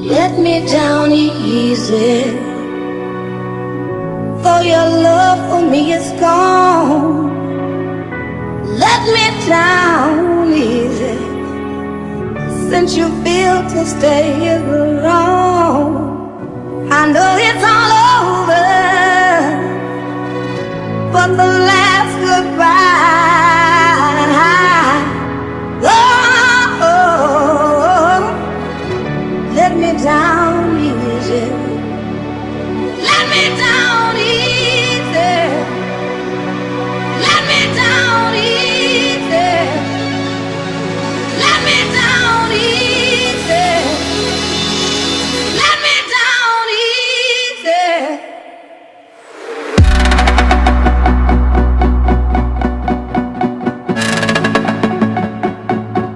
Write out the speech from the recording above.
let me down easy. For your love for me is gone. Let me down easy. Since you feel to stay here alone, I know it's all over, but the last goodbye